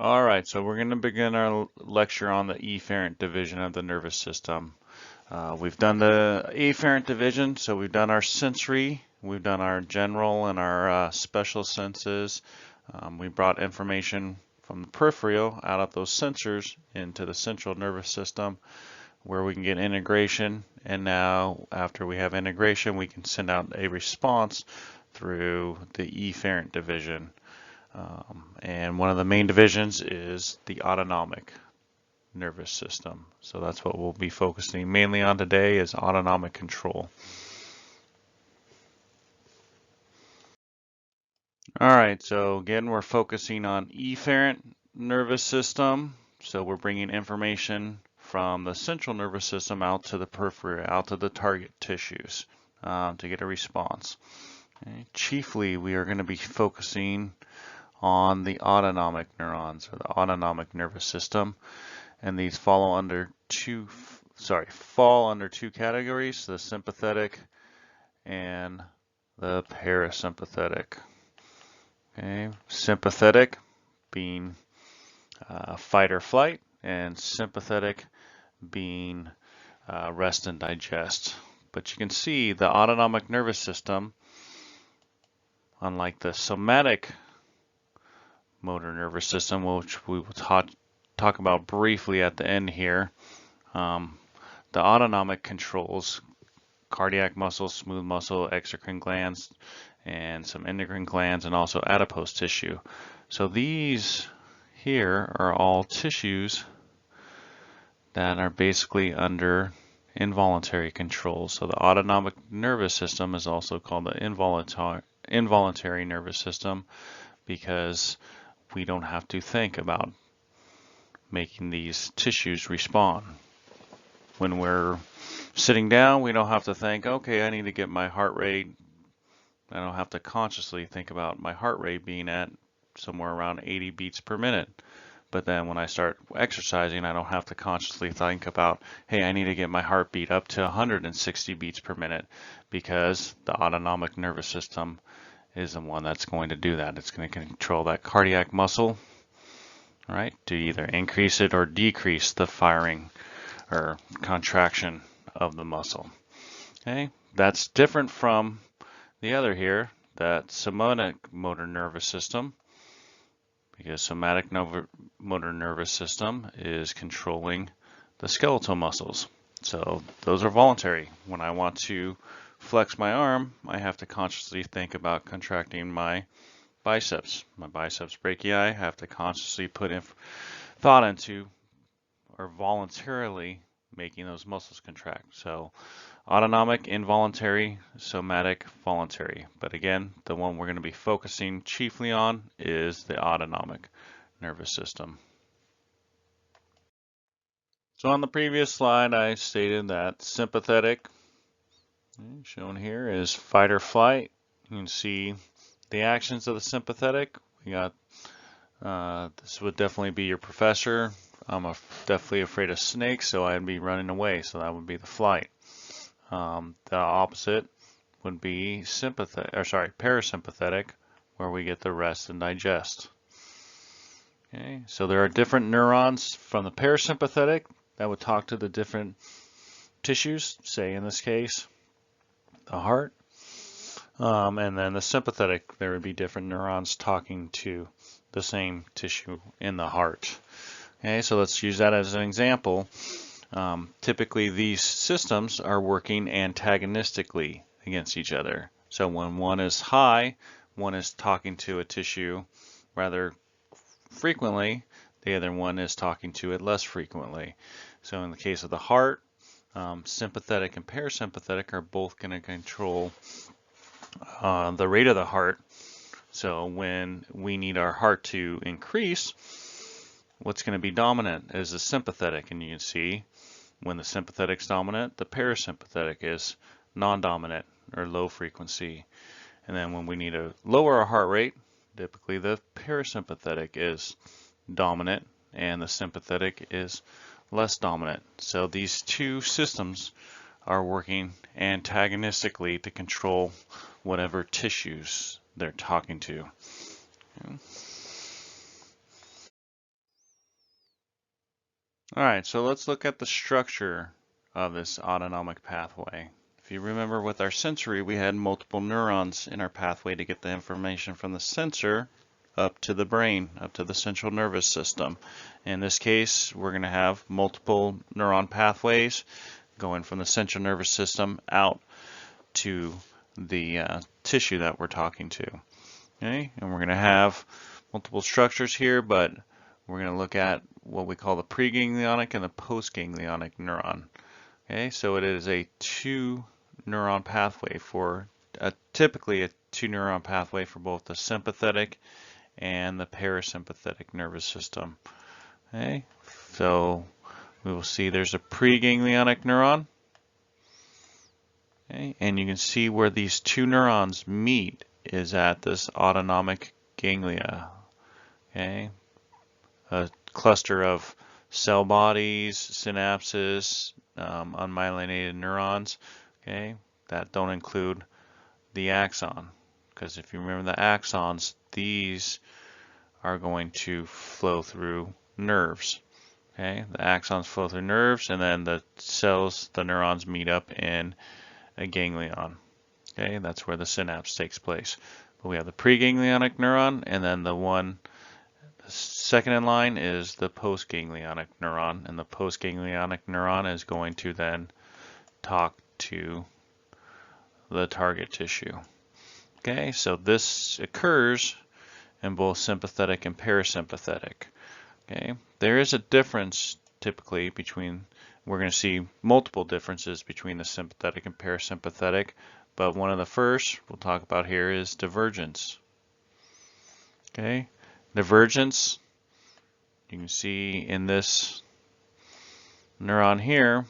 All right, so we're going to begin our lecture on the efferent division of the nervous system. We've done the afferent division, so we've done our sensory, we've done our general and our special senses. We brought information from the peripheral out of those sensors into the central nervous system where we can get integration. And now, after we have integration, we can send out a response through the efferent division. And one of the main divisions is the autonomic nervous system. So that's what we'll be focusing mainly on today is autonomic control. All right, so again, we're focusing on efferent nervous system. So we're bringing information from the central nervous system out to the periphery, out to the target tissues to get a response. Okay. Chiefly, we are going to be focusing on the autonomic neurons or the autonomic nervous system, and these fall under two categories: the sympathetic and the parasympathetic. Okay, sympathetic being fight or flight, and sympathetic being rest and digest. But you can see the autonomic nervous system, unlike the somatic motor nervous system, which we will talk about briefly at the end here. The autonomic controls cardiac muscle, smooth muscle, exocrine glands, and some endocrine glands, and also adipose tissue. So these here are all tissues that are basically under involuntary control. So the autonomic nervous system is also called the involuntary nervous system because we don't have to think about making these tissues respond. When we're sitting down, we don't have to think, okay, I need to get my heart rate. I don't have to consciously think about my heart rate being at somewhere around 80 beats per minute. But then when I start exercising, I don't have to consciously think about, hey, I need to get my heartbeat up to 160 beats per minute, because the autonomic nervous system is the one that's going to do that. It's going to control that cardiac muscle, right, to either increase it or decrease the firing or contraction of the muscle. Okay, that's different from the other here, that somatic motor nervous system, because somatic motor nervous system is controlling the skeletal muscles. So those are voluntary. When I want to flex my arm, I have to consciously think about contracting my biceps. My biceps brachii, I have to consciously put in thought into or voluntarily making those muscles contract. So autonomic, involuntary, somatic, voluntary. But again, the one we're going to be focusing chiefly on is the autonomic nervous system. So on the previous slide, I stated that sympathetic, shown here, is fight or flight. You can see the actions of the sympathetic. We got, this would definitely be your professor. I'm definitely afraid of snakes, so I'd be running away. So that would be the flight. The opposite would be parasympathetic, where we get the rest and digest. Okay, so there are different neurons from the parasympathetic that would talk to the different tissues, say in this case, the heart. And then the sympathetic, there would be different neurons talking to the same tissue in the heart. Okay, so let's use that as an example. Typically, these systems are working antagonistically against each other. So when one is high, one is talking to a tissue rather frequently, the other one is talking to it less frequently. So in the case of the heart, sympathetic and parasympathetic are both going to control the rate of the heart. So when we need our heart to increase, what's going to be dominant is the sympathetic, and you can see when the sympathetic is dominant, the parasympathetic is non-dominant or low frequency. And then when we need to lower our heart rate, typically the parasympathetic is dominant and the sympathetic is less dominant. So these two systems are working antagonistically to control whatever tissues they're talking to. Okay. All right, so let's look at the structure of this autonomic pathway. If you remember with our sensory, we had multiple neurons in our pathway to get the information from the sensor up to the brain, up to the central nervous system. In this case, we're going to have multiple neuron pathways going from the central nervous system out to the tissue that we're talking to. Okay, and we're going to have multiple structures here, but we're going to look at what we call the preganglionic and the postganglionic neuron. Okay, so it is a two neuron pathway for typically a two neuron pathway for both the sympathetic and the parasympathetic nervous system. Okay, so we will see there's a preganglionic neuron. Okay, and you can see where these two neurons meet is at this autonomic ganglia. Okay, a cluster of cell bodies, synapses, unmyelinated neurons, okay, that don't include the axon. Because if you remember the axons, these are going to flow through nerves. Okay, the axons flow through nerves, and then the cells, the neurons meet up in a ganglion. Okay, that's where the synapse takes place. But we have the preganglionic neuron, and then the second in line is the postganglionic neuron, and the postganglionic neuron is going to then talk to the target tissue. Okay, so this occurs in both sympathetic and parasympathetic. Okay, there is a difference typically between, we're going to see multiple differences between the sympathetic and parasympathetic, but one of the first we'll talk about here is divergence. Okay, divergence, you can see in this neuron here,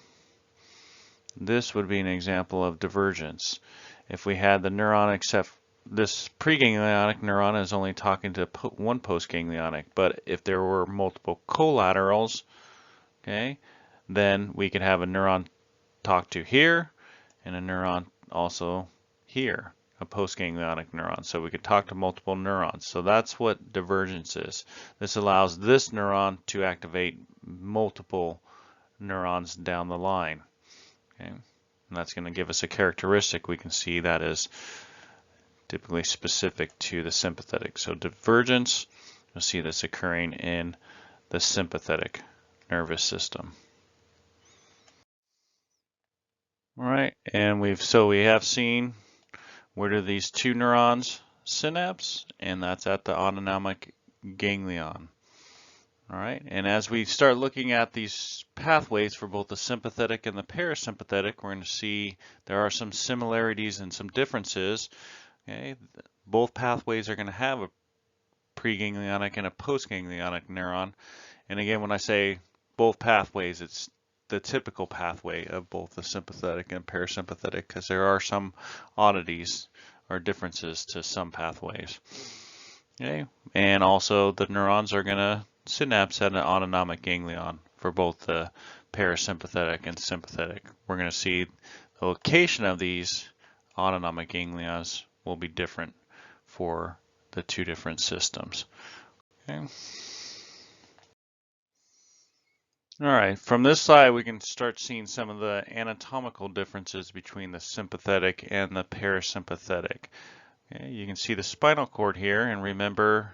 this would be an example of divergence. If we had the neuron, except this preganglionic neuron is only talking to one postganglionic, but if there were multiple collaterals, okay, then we could have a neuron talk to here and a neuron also here, a postganglionic neuron. So we could talk to multiple neurons. So that's what divergence is. This allows this neuron to activate multiple neurons down the line. Okay, and that's going to give us a characteristic we can see that is typically specific to the sympathetic. So divergence, you'll see this occurring in the sympathetic nervous system. All right, and we have seen where do these two neurons synapse, and that's at the autonomic ganglion. All right, and as we start looking at these pathways for both the sympathetic and the parasympathetic, we're going to see there are some similarities and some differences. Okay, both pathways are going to have a preganglionic and a postganglionic neuron. And again, when I say both pathways, it's the typical pathway of both the sympathetic and parasympathetic, because there are some oddities or differences to some pathways. Okay, and also the neurons are going to synapse at an autonomic ganglion for both the parasympathetic and sympathetic. We're going to see the location of these autonomic ganglions will be different for the two different systems. Okay. All right, from this slide we can start seeing some of the anatomical differences between the sympathetic and the parasympathetic. Okay, you can see the spinal cord here, and remember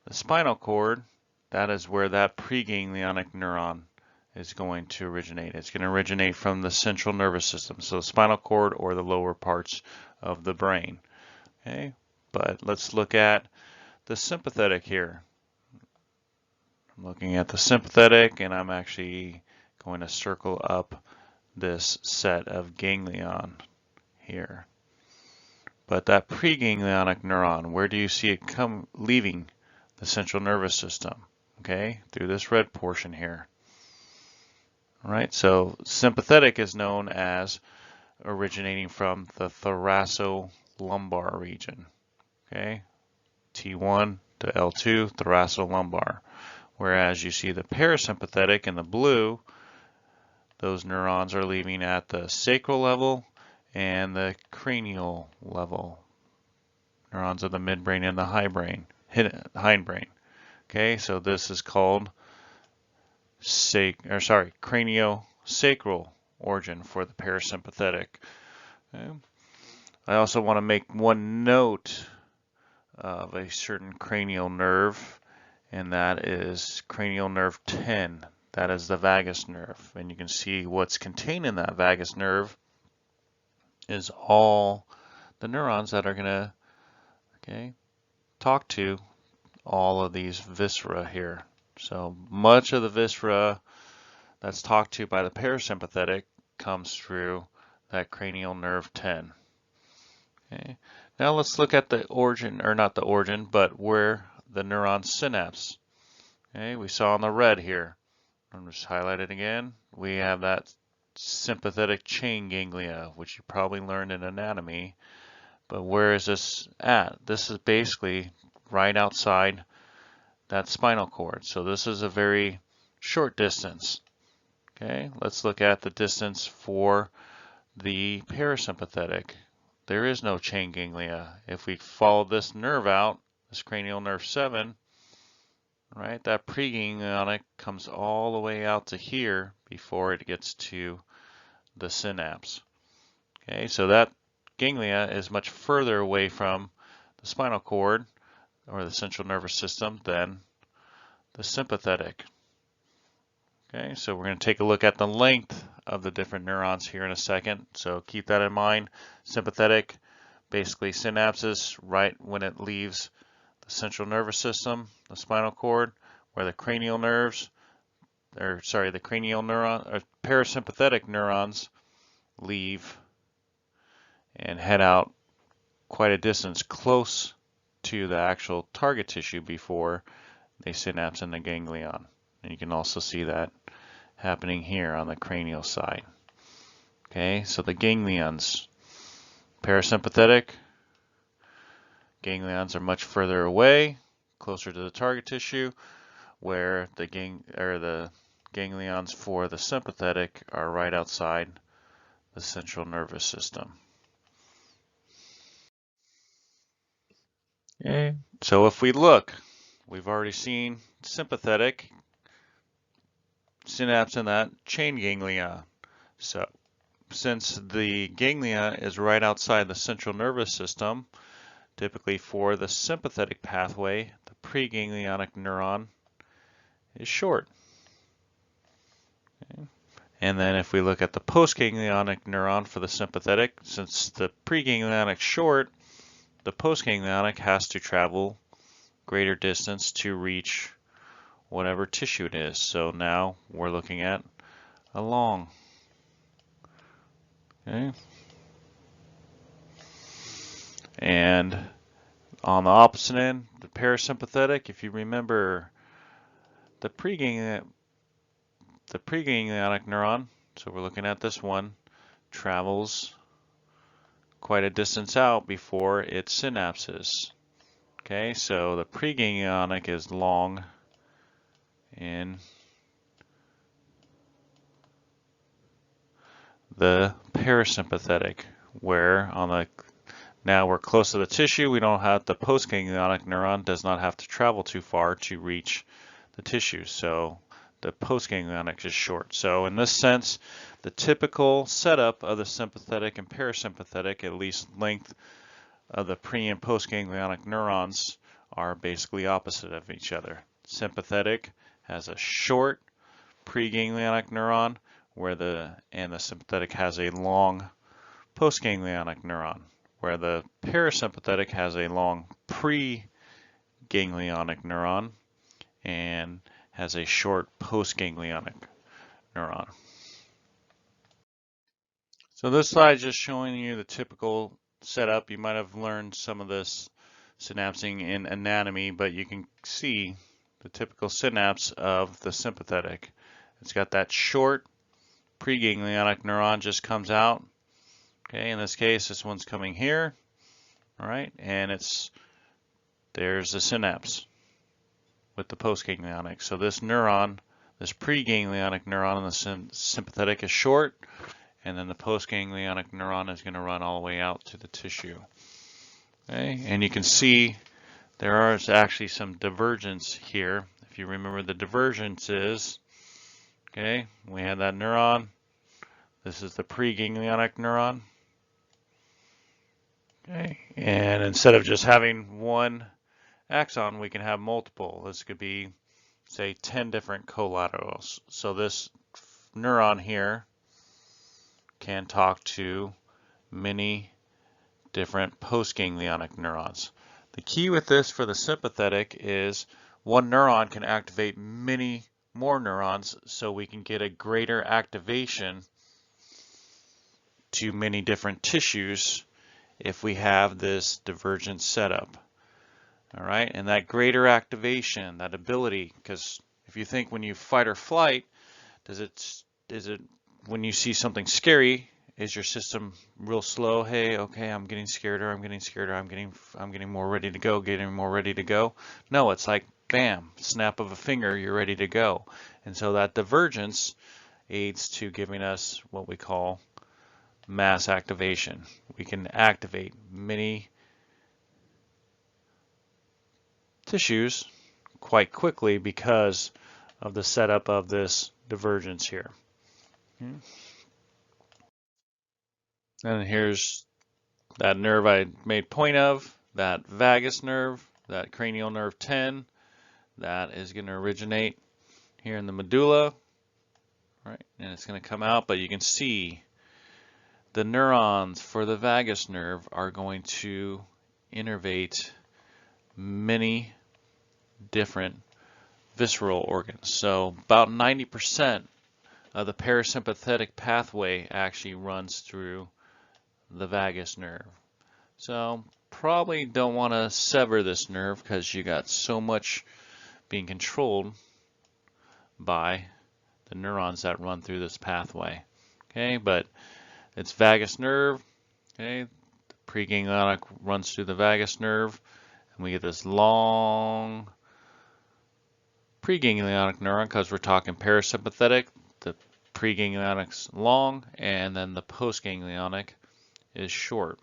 the spinal cord, that is where that preganglionic neuron is going to originate. It's going to originate from the central nervous system, so the spinal cord or the lower parts of the brain. Okay, but let's look at the sympathetic here. I'm looking at the sympathetic, and I'm actually going to circle up this set of ganglion here. But that preganglionic neuron, where do you see it leaving the central nervous system? Okay, through this red portion here. All right, so sympathetic is known as originating from the thoracolumbar region. Okay, T1 to L2, thoracolumbar. Whereas you see the parasympathetic in the blue, those neurons are leaving at the sacral level and the cranial level. Neurons of the midbrain and the hindbrain. Okay, so this is called craniosacral origin for the parasympathetic. Okay. I also want to make one note of a certain cranial nerve, and that is cranial nerve 10. That is the vagus nerve. And you can see what's contained in that vagus nerve is all the neurons that are going to talk to all of these viscera here. So much of the viscera that's talked to by the parasympathetic comes through that cranial nerve 10. Okay. Now let's look at the origin, or not the origin, but where the neuron synapse. Okay, we saw on the red here. I'm just highlight it again. We have that sympathetic chain ganglia, which you probably learned in anatomy. But where is this at? This is basically right outside that spinal cord. So this is a very short distance. Okay, let's look at the distance for the parasympathetic. There is no chain ganglia. If we follow this nerve out, this cranial nerve 7, right, that preganglionic comes all the way out to here before it gets to the synapse. Okay, so that ganglia is much further away from the spinal cord or the central nervous system than the sympathetic. Okay, so we're going to take a look at the length of the different neurons here in a second. So keep that in mind. Sympathetic, basically synapses right when it leaves the central nervous system, the spinal cord, where the cranial nerves, the cranial neuron, or parasympathetic neurons leave and head out quite a distance close to the actual target tissue before they synapse in the ganglion. And you can also see that happening here on the cranial side. Okay, so the ganglions, parasympathetic, ganglions are much further away, closer to the target tissue, where the ganglions for the sympathetic are right outside the central nervous system. Okay, so if we look, we've already seen sympathetic synapse in that chain ganglia. So since the ganglia is right outside the central nervous system, typically for the sympathetic pathway, the preganglionic neuron is short. Okay. And then if we look at the postganglionic neuron for the sympathetic, since the preganglionic is short, the postganglionic has to travel greater distance to reach whatever tissue it is. So now we're looking at a long. Okay. And on the opposite end, the parasympathetic, if you remember the preganglionic neuron, so we're looking at this one, travels quite a distance out before it synapses. Okay, so the preganglionic is long in the parasympathetic, where now we're close to the tissue, we don't have the postganglionic neuron does not have to travel too far to reach the tissue, so the postganglionic is short. So in this sense, the typical setup of the sympathetic and parasympathetic, at least length of the pre and postganglionic neurons, are basically opposite of each other. Sympathetic has a short preganglionic neuron, where the sympathetic has a long postganglionic neuron, where the parasympathetic has a long preganglionic neuron and has a short postganglionic neuron. So this slide is just showing you the typical setup. You might have learned some of this synapsing in anatomy, but you can see the typical synapse of the sympathetic. It's got that short preganglionic neuron just comes out. Okay, in this case, this one's coming here. All right, and there's the synapse with the postganglionic. So this neuron, this preganglionic neuron in the sympathetic is short, and then the postganglionic neuron is going to run all the way out to the tissue. Okay, and you can see there is actually some divergence here. If you remember, the divergence is Okay, we had that neuron. This is the preganglionic neuron. Okay, and instead of just having one axon, we can have multiple. This could be, say, 10 different collaterals. So this neuron here can talk to many different postganglionic neurons. The key with this for the sympathetic is one neuron can activate many more neurons, so we can get a greater activation to many different tissues if we have this divergent setup. All right, and that greater activation, that ability, because if you think when you fight or flight, is it when you see something scary, is your system real slow? Hey, okay, I'm getting scared, or I'm getting scared, or I'm getting more ready to go, getting more ready to go. No, it's like bam, snap of a finger, you're ready to go. And so that divergence aids to giving us what we call mass activation. We can activate many tissues quite quickly because of the setup of this divergence here. And here's that nerve I made point of, that vagus nerve, that cranial nerve 10, that is going to originate here in the medulla, right? And it's going to come out, but you can see the neurons for the vagus nerve are going to innervate many different visceral organs. So about 90% of the parasympathetic pathway actually runs through the vagus nerve. So probably don't want to sever this nerve because you got so much being controlled by the neurons that run through this pathway. Okay, but it's vagus nerve. Okay, the preganglionic runs through the vagus nerve, and we get this long preganglionic neuron because we're talking parasympathetic. The preganglionic's long, and then the postganglionic is short.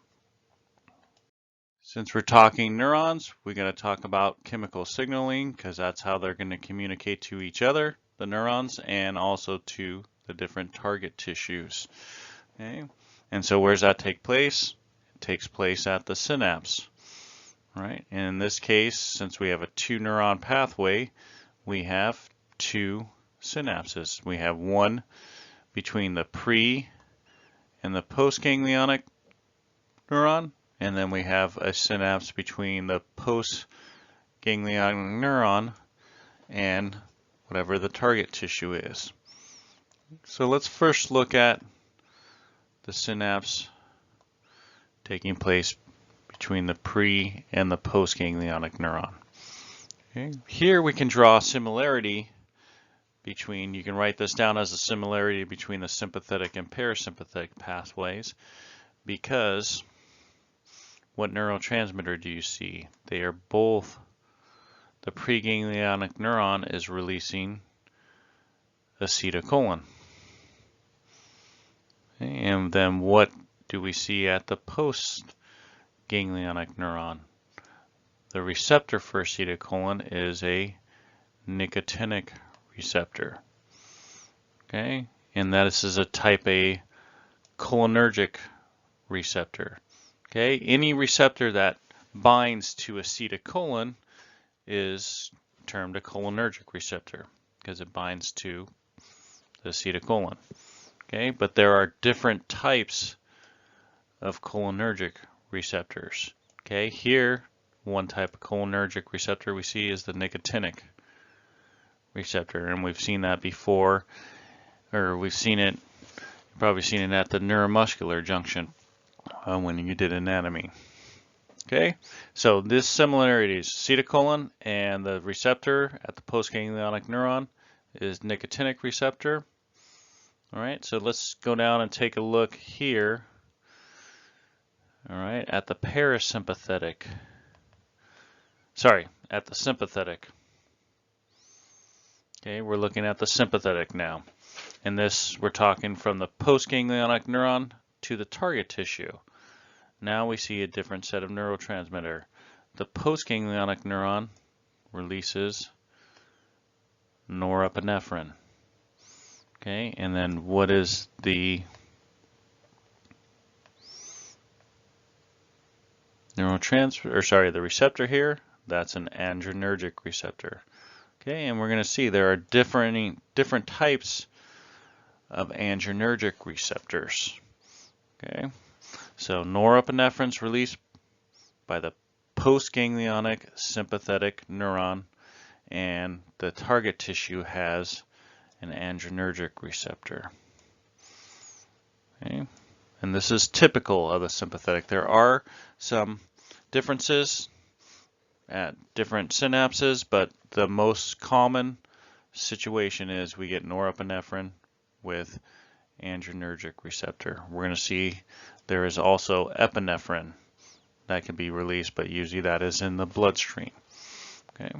Since we're talking neurons, we're going to talk about chemical signaling because that's how they're going to communicate to each other, the neurons, and also to the different target tissues. Okay, and so where does that take place? It takes place at the synapse, right? And in this case, since we have a 2-neuron pathway, we have 2 synapses. We have one between the pre and the postganglionic neuron, and then we have a synapse between the postganglionic neuron and whatever the target tissue is. So let's first look at the synapse taking place between the pre and the postganglionic neuron. Okay. Here we can draw a similarity between, you can write this down as a similarity between the sympathetic and parasympathetic pathways, because what neurotransmitter do you see? They are both, the preganglionic neuron is releasing acetylcholine. Okay, and then what do we see at the postganglionic neuron? The receptor for acetylcholine is a nicotinic receptor. Okay, and this is a type A cholinergic receptor. Okay, any receptor that binds to acetylcholine is termed a cholinergic receptor because it binds to the acetylcholine. Okay, but there are different types of cholinergic receptors. Okay, here one type of cholinergic receptor we see is the nicotinic receptor, and we've seen that before, or we've seen it, you've probably seen it at the neuromuscular junction when you did anatomy. Okay, so this similarity is acetylcholine, and the receptor at the postganglionic neuron is nicotinic receptor. All right, so let's go down and take a look here. All right, at the parasympathetic, sorry, at the sympathetic. Okay, we're looking at the sympathetic now. And this, we're talking from the postganglionic neuron to the target tissue. Now we see a different set of neurotransmitter. The postganglionic neuron releases norepinephrine. Okay, and then what is the the receptor here? That's an adrenergic receptor. Okay, and we're going to see there are different types of adrenergic receptors. Okay, so norepinephrine's released by the postganglionic sympathetic neuron, and the target tissue has an adrenergic receptor. Okay, and this is typical of the sympathetic. There are some differences at different synapses, but the most common situation is we get norepinephrine with adrenergic receptor. We're going to see there is also epinephrine that can be released, but usually that is in the bloodstream. Okay.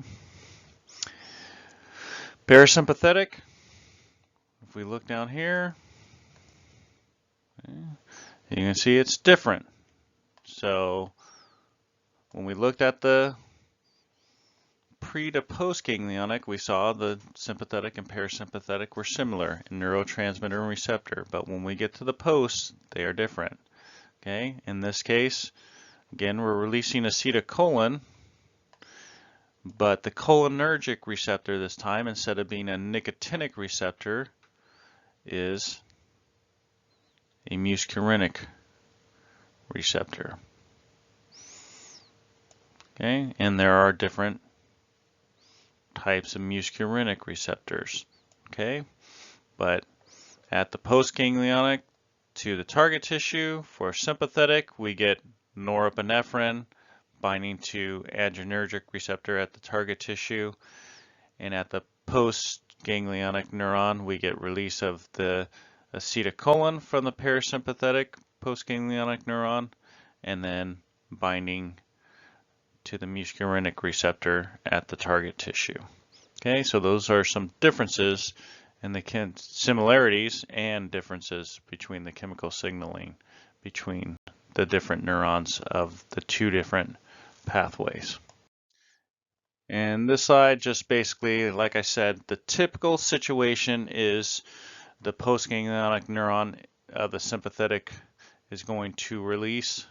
Parasympathetic, if we look down here, okay, you can see it's different. So when we looked at the pre to post ganglionic, we saw the sympathetic and parasympathetic were similar in neurotransmitter and receptor, but when we get to the post, they are different. Okay, in this case, again, we're releasing acetylcholine, but the cholinergic receptor this time, instead of being a nicotinic receptor, is a muscarinic receptor. Okay, and there are different types of muscarinic receptors. Okay, but at the postganglionic to the target tissue for sympathetic, we get norepinephrine binding to adrenergic receptor at the target tissue, and at the postganglionic neuron, we get release of the acetylcholine from the parasympathetic postganglionic neuron, and then binding to the muscarinic receptor at the target tissue. Okay, so those are some differences and the similarities and differences between the chemical signaling between the different neurons of the two different pathways. And this slide just basically, like I said, the typical situation is the postganglionic neuron of the sympathetic is going to release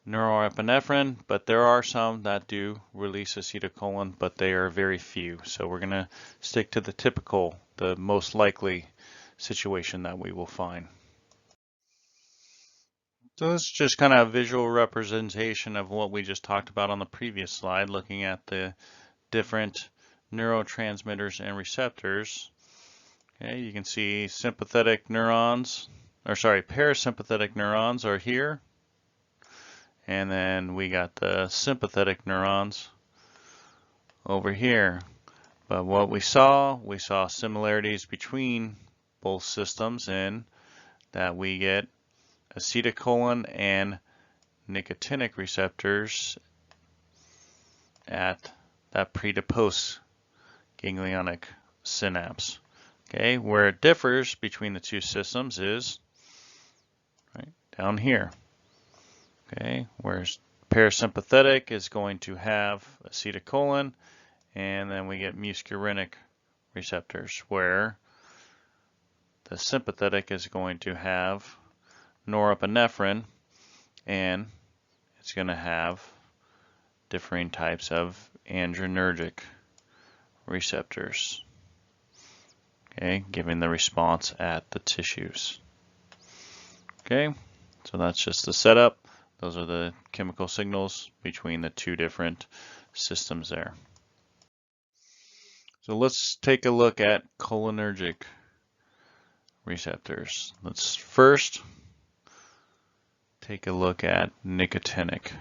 norepinephrine, but there are some that do release acetylcholine, but they are very few. So we're going to stick to the typical, the most likely situation that we will find. So this is just kind of a visual representation of what we just talked about on the previous slide, looking at the different neurotransmitters and receptors. Okay, you can see sympathetic neurons, parasympathetic neurons are here. And then we got the sympathetic neurons over here. But what we saw similarities between both systems in that we get acetylcholine and nicotinic receptors at that pre to post ganglionic synapse. Okay, where it differs between the two systems is right down here. Okay, whereas parasympathetic is going to have acetylcholine, and then we get muscarinic receptors, where the sympathetic is going to have norepinephrine, and it's going to have differing types of adrenergic receptors, okay, giving the response at the tissues. Okay, so that's just the setup. Those are the chemical signals between the two different systems there. So let's take a look at cholinergic receptors. Let's first take a look at nicotinic.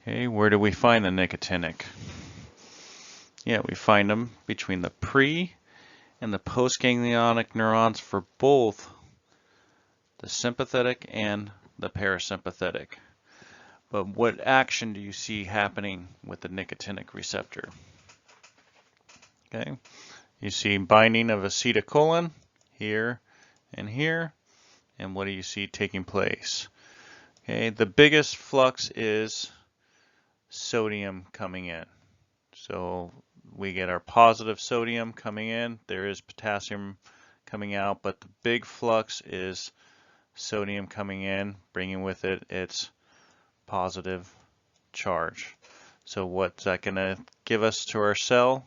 Okay, where do we find the nicotinic? Yeah, we find them between the pre and the postganglionic neurons for both the sympathetic and the parasympathetic. But what action do you see happening with the nicotinic receptor? Okay, you see binding of acetylcholine here and here, and what do you see taking place? Okay, the biggest flux is sodium coming in. So we get our positive sodium coming in. There is potassium coming out, but the big flux is sodium coming in, bringing with it its positive charge. So what's that going to give us to our cell?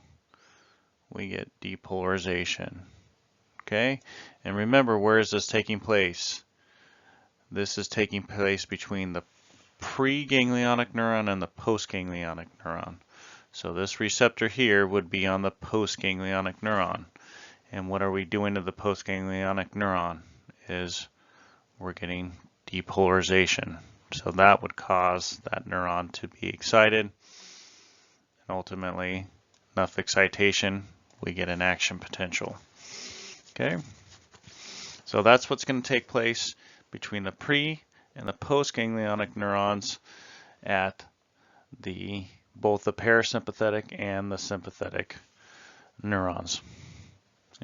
We get depolarization. Okay, and remember, where is this taking place? This is taking place between the preganglionic neuron and the postganglionic neuron. So this receptor here would be on the postganglionic neuron. And what are we doing to the postganglionic neuron? Is we're getting depolarization. So that would cause that neuron to be excited. And ultimately, enough excitation, we get an action potential. Okay? So that's what's going to take place between the pre and the postganglionic neurons at both the parasympathetic and the sympathetic neurons.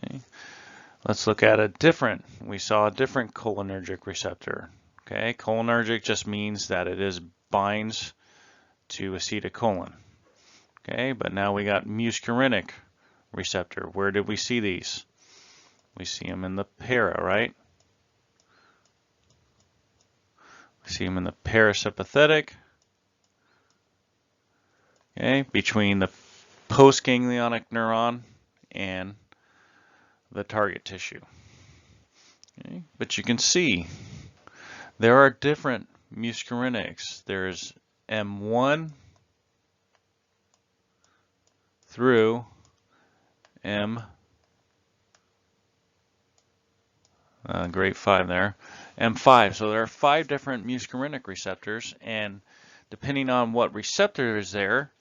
Okay. Let's look at we saw a different cholinergic receptor. Okay, cholinergic just means that it binds to acetylcholine. Okay, but now we got muscarinic receptor. Where did we see these? We see them in the para, right? We see them in the parasympathetic. Okay, between the postganglionic neuron and the target tissue. Okay, but you can see there are different muscarinics. There's M1 through grade 5 there, M5. So there are 5 different muscarinic receptors, and depending on what receptor is there,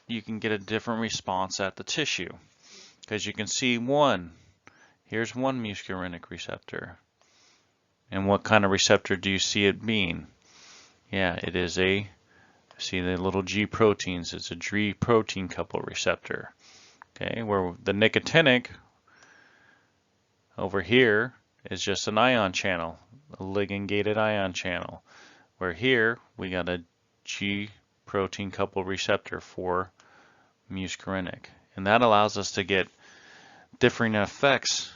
you can get a different response at the tissue. Because you can see here's one muscarinic receptor. And what kind of receptor do you see it being? Yeah, it is see the little G proteins, it's a G protein couple receptor. Okay, where the nicotinic over here is just an ion channel, a ligand-gated ion channel. Where here we got a G protein couple receptor for muscarinic. And that allows us to get differing effects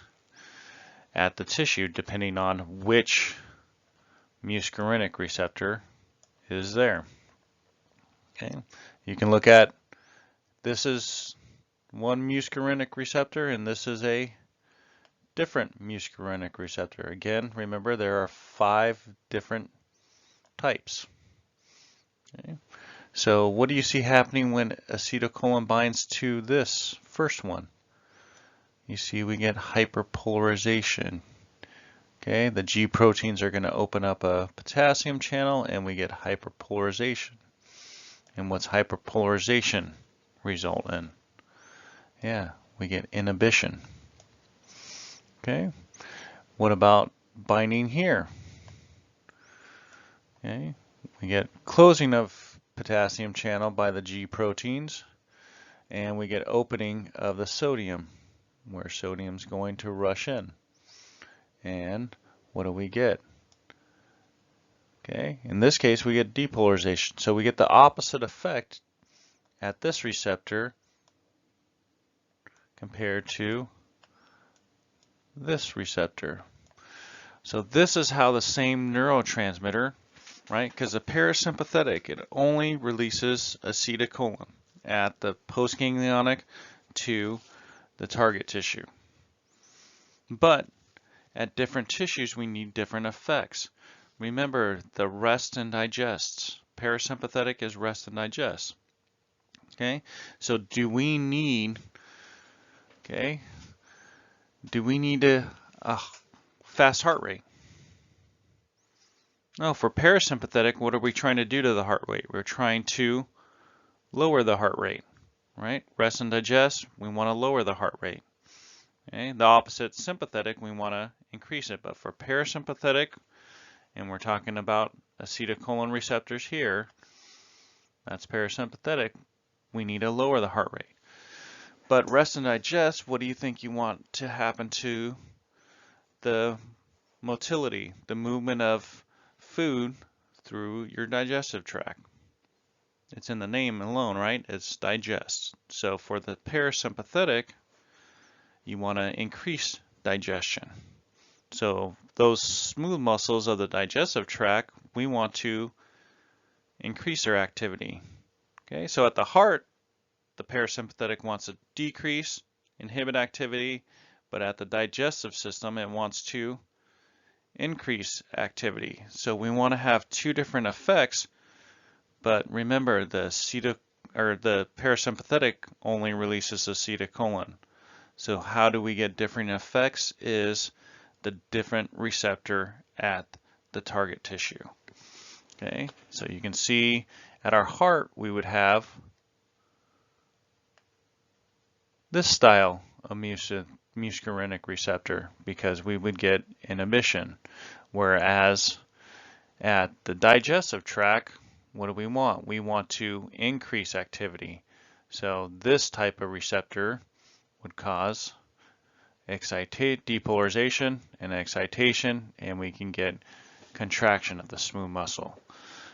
at the tissue depending on which muscarinic receptor is there. Okay, you can look at, this is one muscarinic receptor and this is a different muscarinic receptor. Again, remember there are 5 different types. Okay. So what do you see happening when acetylcholine binds to this first one? You see we get hyperpolarization. Okay, the G proteins are going to open up a potassium channel and we get hyperpolarization. And what's hyperpolarization result in? Yeah, we get inhibition. Okay, what about binding here? Okay, we get closing of potassium channel by the G proteins, and we get opening of the sodium, where sodium's going to rush in. And what do we get? Okay, in this case we get depolarization. So we get the opposite effect at this receptor compared to this receptor. So this is how the same neurotransmitter, right? Because the parasympathetic, it only releases acetylcholine at the postganglionic to the target tissue. But at different tissues, we need different effects. Remember the rest and digest. Parasympathetic is rest and digest. Okay, so do we need a fast heart rate? No, for parasympathetic, what are we trying to do to the heart rate? We're trying to lower the heart rate, right? Rest and digest, we want to lower the heart rate. Okay, the opposite, sympathetic, we want to increase it. But for parasympathetic, and we're talking about acetylcholine receptors here, that's parasympathetic, we need to lower the heart rate. But rest and digest, what do you think you want to happen to the motility, the movement of food through your digestive tract? It's in the name alone, right? It's digest. So for the parasympathetic, you want to increase digestion. So those smooth muscles of the digestive tract, we want to increase their activity. Okay, so at the heart, the parasympathetic wants to decrease, inhibit activity, but at the digestive system, it wants to increase activity. So we want to have two different effects, but remember the parasympathetic only releases acetylcholine. So how do we get different effects is the different receptor at the target tissue. Okay, so you can see at our heart we would have this style of muscarinic receptor because we would get inhibition, whereas at the digestive tract, what do we want? We want to increase activity. So this type of receptor would cause depolarization and excitation, and we can get contraction of the smooth muscle.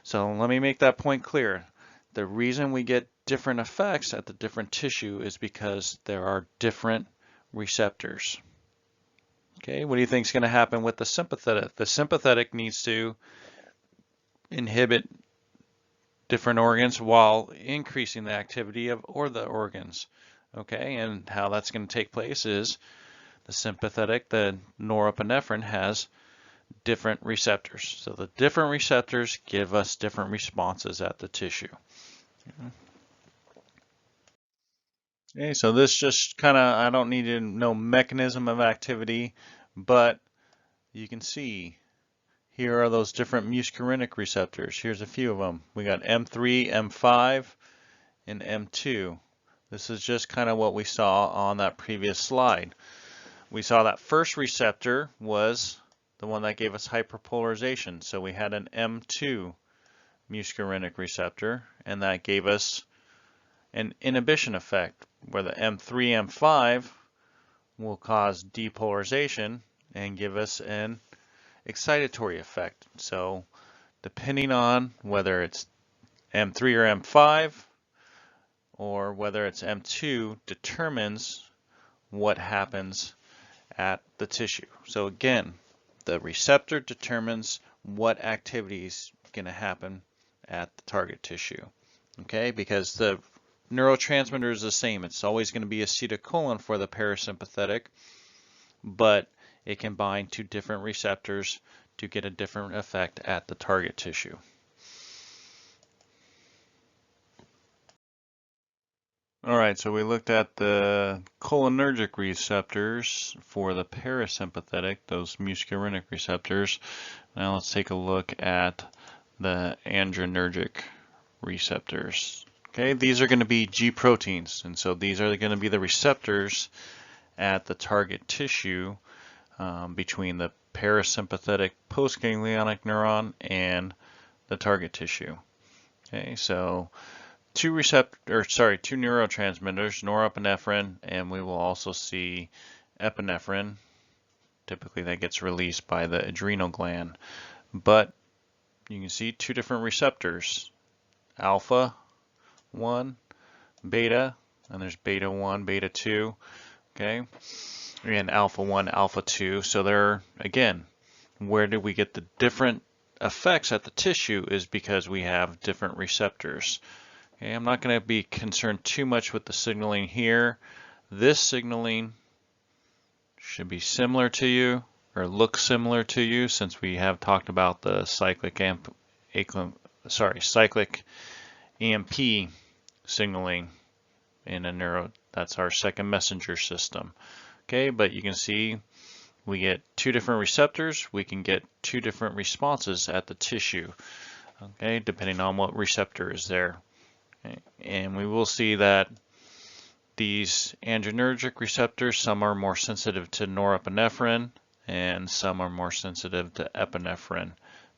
So let me make that point clear. The reason we get different effects at the different tissue is because there are different receptors. Okay, what do you think is going to happen with the sympathetic? The sympathetic needs to inhibit different organs while increasing the activity of the organs. Okay, and how that's going to take place is the sympathetic, the norepinephrine, has different receptors. So the different receptors give us different responses at the tissue. Okay, so this just kind of, I don't need to know mechanism of activity, but you can see here are those different muscarinic receptors. Here's a few of them. We got M3, M5, and M2. This is just kind of what we saw on that previous slide. We saw that first receptor was the one that gave us hyperpolarization. So we had an M2 muscarinic receptor, and that gave us an inhibition effect, where the M3, M5 will cause depolarization and give us an excitatory effect. So depending on whether it's M3 or M5 or whether it's M2 determines what happens at the tissue. So again, the receptor determines what activity is going to happen at the target tissue. Okay, because the neurotransmitter is the same. It's always going to be acetylcholine for the parasympathetic, but it can bind to different receptors to get a different effect at the target tissue. All right, so we looked at the cholinergic receptors for the parasympathetic, those muscarinic receptors. Now let's take a look at the adrenergic receptors. Okay, these are going to be G proteins, and so these are going to be the receptors at the target tissue between the parasympathetic postganglionic neuron and the target tissue. Okay, so two neurotransmitters, norepinephrine, and we will also see epinephrine. Typically that gets released by the adrenal gland. But you can see two different receptors, alpha 1, beta, and there's beta 1, beta 2, okay, and alpha 1, alpha 2. So they're, again, where do we get the different effects at the tissue is because we have different receptors. Okay, I'm not going to be concerned too much with the signaling here. This signaling should be similar to you or look similar to you, since we have talked about the cyclic EMP signaling in a neuro. That's our second messenger system. Okay, but you can see we get two different receptors. We can get two different responses at the tissue. Okay, depending on what receptor is there. Okay. And we will see that these adrenergic receptors, some are more sensitive to norepinephrine and some are more sensitive to epinephrine,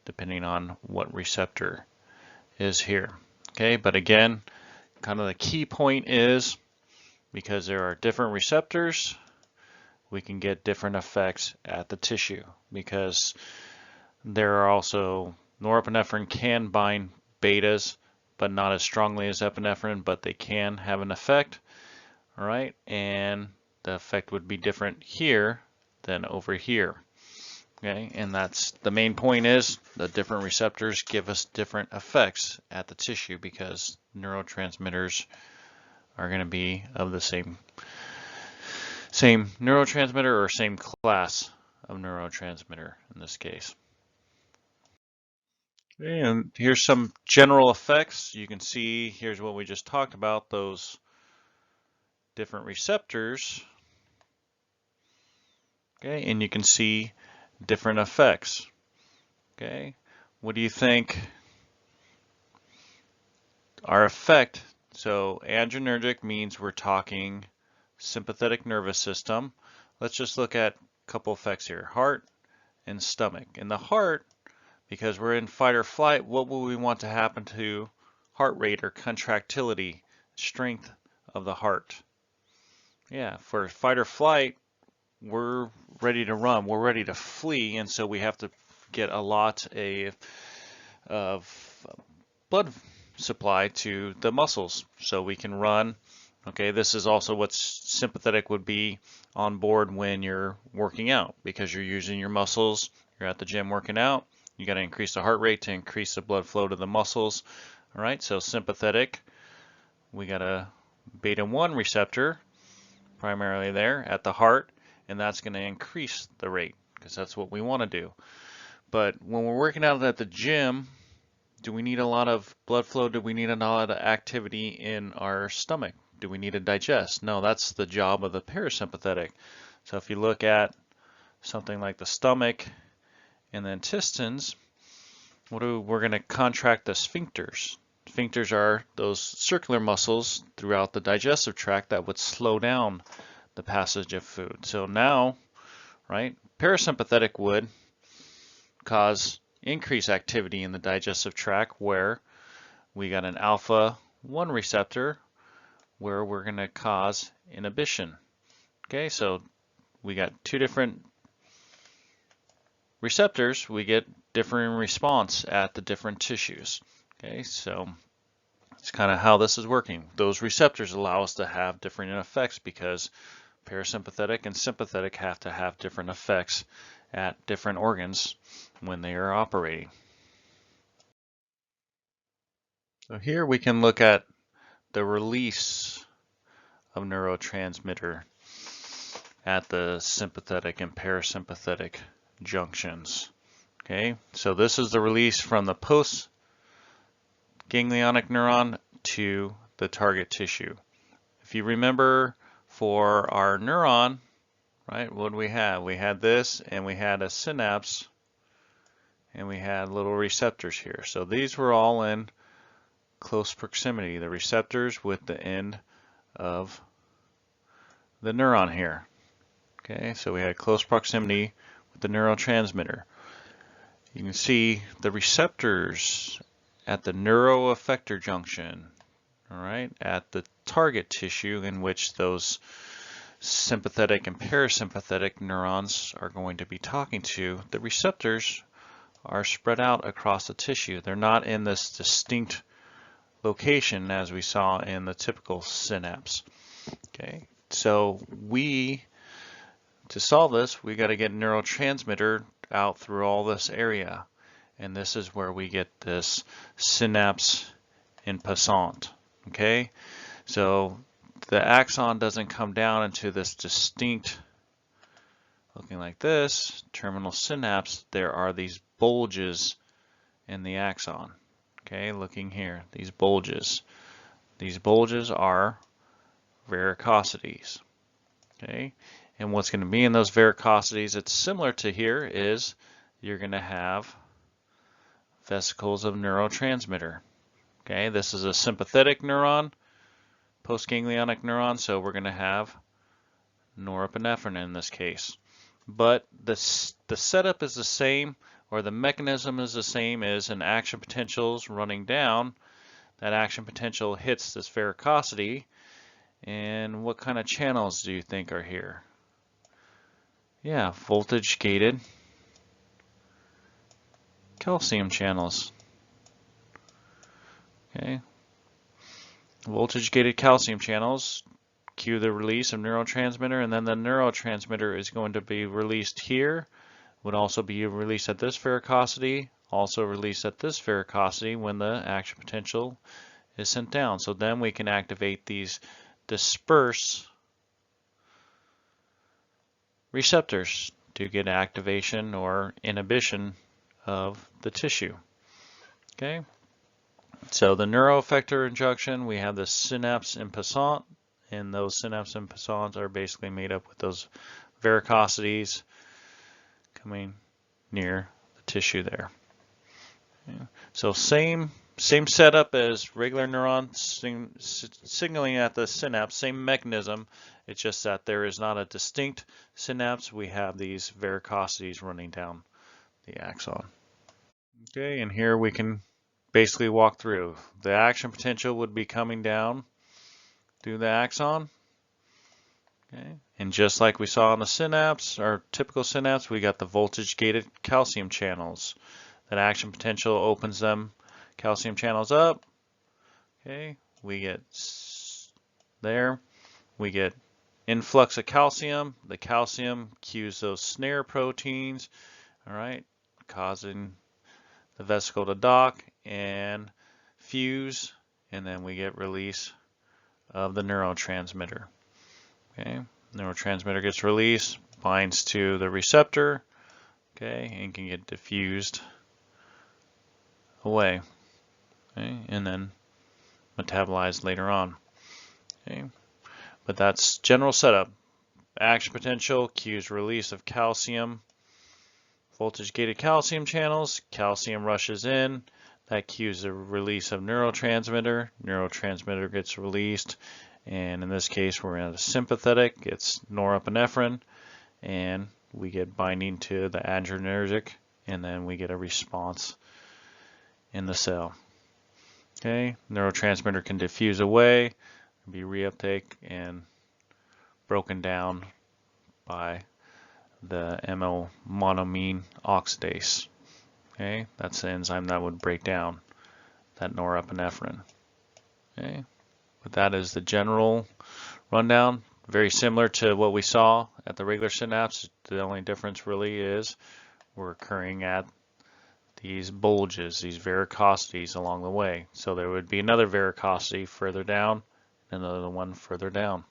depending on what receptor is here. Okay, but again, kind of the key point is because there are different receptors, we can get different effects at the tissue, because there are also norepinephrine can bind betas, but not as strongly as epinephrine, but they can have an effect. All right, and the effect would be different here than over here. Okay, and that's the main point, is the different receptors give us different effects at the tissue because neurotransmitters are going to be of the same neurotransmitter or same class of neurotransmitter in this case. And here's some general effects. You can see here's what we just talked about, those different receptors. Okay, and you can see different effects. Okay, what do you think our effect? So adrenergic means we're talking sympathetic nervous system. Let's just look at a couple effects here, heart and stomach. In the heart, because we're in fight or flight, what will we want to happen to heart rate or contractility, strength of the heart? Yeah, for fight or flight, we're ready to run, we're ready to flee, and so we have to get a lot of blood supply to the muscles so we can run. Okay, this is also what sympathetic would be on board when you're working out, because you're using your muscles, you're at the gym working out, you got to increase the heart rate to increase the blood flow to the muscles. All right, so sympathetic, we got a beta 1 receptor primarily there at the heart, and that's going to increase the rate because that's what we want to do. But when we're working out at the gym, do we need a lot of blood flow? Do we need a lot of activity in our stomach? Do we need to digest? No, that's the job of the parasympathetic. So if you look at something like the stomach and the intestines, we're going to contract the sphincters. Sphincters are those circular muscles throughout the digestive tract that would slow down the passage of food. So now, right, parasympathetic would cause increased activity in the digestive tract, where we got an alpha 1 receptor where we're going to cause inhibition. Okay, so we got two different receptors, we get different response at the different tissues. Okay, so it's kind of how this is working. Those receptors allow us to have different effects because parasympathetic and sympathetic have to have different effects at different organs when they are operating. So here we can look at the release of neurotransmitter at the sympathetic and parasympathetic junctions. Okay, so this is the release from the post-ganglionic neuron to the target tissue. If you remember, for our neuron, right, what do we have? We had this, and we had a synapse, and we had little receptors here. So these were all in close proximity, the receptors with the end of the neuron here. Okay, so we had close proximity with the neurotransmitter. You can see the receptors at the neuroeffector junction, all right, at the target tissue in which those sympathetic and parasympathetic neurons are going to be talking to. The receptors are spread out across the tissue. They're not in this distinct location as we saw in the typical synapse. Okay, so to solve this, we got to get neurotransmitter out through all this area, and this is where we get this synapse in passant. Okay, so the axon doesn't come down into this distinct, looking like this, terminal synapse. There are these bulges in the axon. Okay, looking here, these bulges. These bulges are varicosities. Okay, and what's going to be in those varicosities, it's similar to here, is you're going to have vesicles of neurotransmitter. Okay, this is a sympathetic neuron, postganglionic neuron, so we're going to have norepinephrine in this case. But the setup is the same, or the mechanism is the same, as an action potential is running down. That action potential hits this varicosity, and what kind of channels do you think are here? Yeah, voltage gated calcium channels. Okay, Voltage-gated calcium channels cue the release of neurotransmitter, and then the neurotransmitter is going to be released here, would also be released at this varicosity, also released at this varicosity when the action potential is sent down. So then we can activate these disperse receptors to get activation or inhibition of the tissue. Okay, so the neuroeffector injection, we have the synapse en passant, and those synapse en passants are basically made up with those varicosities coming near the tissue there. Okay. So same setup as regular neurons signaling at the synapse, same mechanism. It's just that there is not a distinct synapse. We have these varicosities running down the axon. Okay, and here we can basically walk through. The action potential would be coming down through the axon. Okay, and just like we saw on the synapse, our typical synapse, we got the voltage-gated calcium channels. That action potential opens them calcium channels up. Okay, we get there. We get influx of calcium. The calcium cues those snare proteins, all right, causing the vesicle to dock and fuse, and then we get release of the neurotransmitter. Okay, neurotransmitter gets released, binds to the receptor, okay, and can get diffused away, okay, and then metabolized later on. Okay, but that's general setup. Action potential cues release of calcium, voltage-gated calcium channels. Calcium rushes in. That cues the release of neurotransmitter. Neurotransmitter gets released, and in this case, we're in a sympathetic. It's norepinephrine, and we get binding to the adrenergic, and then we get a response in the cell. Okay, neurotransmitter can diffuse away, be reuptake, and broken down by the monoamine oxidase. Okay, that's the enzyme that would break down that norepinephrine. Okay, but that is the general rundown. Very similar to what we saw at the regular synapse. The only difference really is we're occurring at these bulges, these varicosities along the way. So there would be another varicosity further down, and another one further down.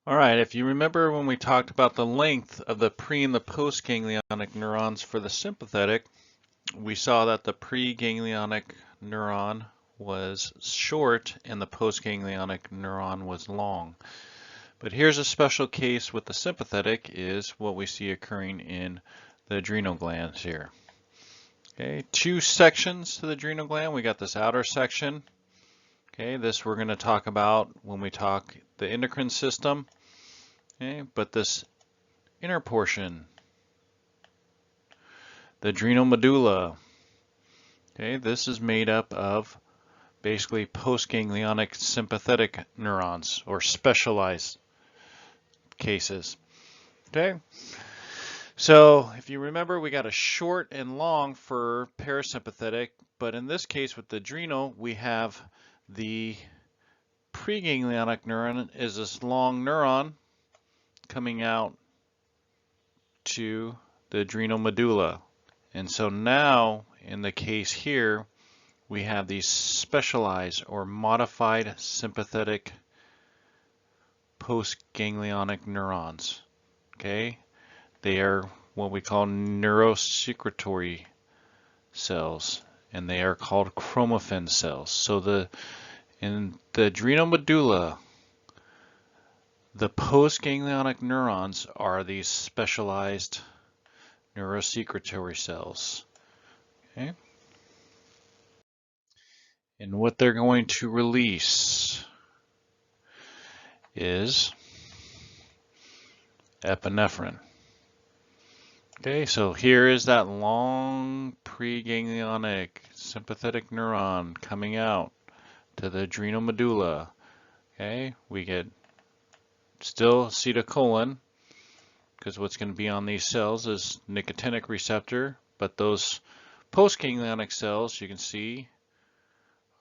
All right, if you remember when we talked about the length of the pre and the postganglionic neurons for the sympathetic, we saw that the preganglionic neuron was short and the postganglionic neuron was long. But here's a special case with the sympathetic is what we see occurring in the adrenal glands here. Okay, two sections to the adrenal gland. We got this outer section. Okay, this we're going to talk about when we talk the endocrine system. Okay, but this inner portion, the adrenal medulla. Okay, this is made up of basically postganglionic sympathetic neurons or specialized cases. Okay, so if you remember, we got a short and long for parasympathetic, but in this case with the adrenal, we have the preganglionic neuron is this long neuron coming out to the adrenal medulla. And so now in the case here, we have these specialized or modified sympathetic postganglionic neurons. Okay, they are what we call neurosecretory cells, and they are called chromaffin cells. So in the adrenal medulla, the postganglionic neurons are these specialized neurosecretory cells. Okay, and what they're going to release is epinephrine. Okay, so here is that long preganglionic sympathetic neuron coming out to the adrenal medulla. Okay, we get still acetylcholine because what's going to be on these cells is nicotinic receptor, but those postganglionic cells you can see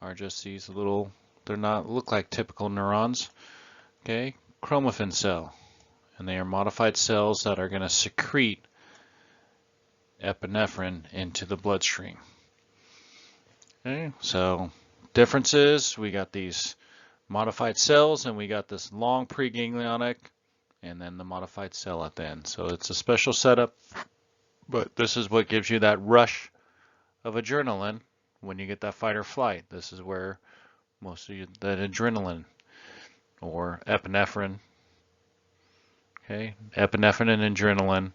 are just these little, they're not look like typical neurons, okay? Chromaffin cell, and they are modified cells that are going to secrete epinephrine into the bloodstream. Okay, so differences, we got these modified cells and we got this long preganglionic and then the modified cell at the end. So it's a special setup, but this is what gives you that rush of adrenaline when you get that fight or flight. This is where most of that adrenaline or epinephrine, okay, epinephrine and adrenaline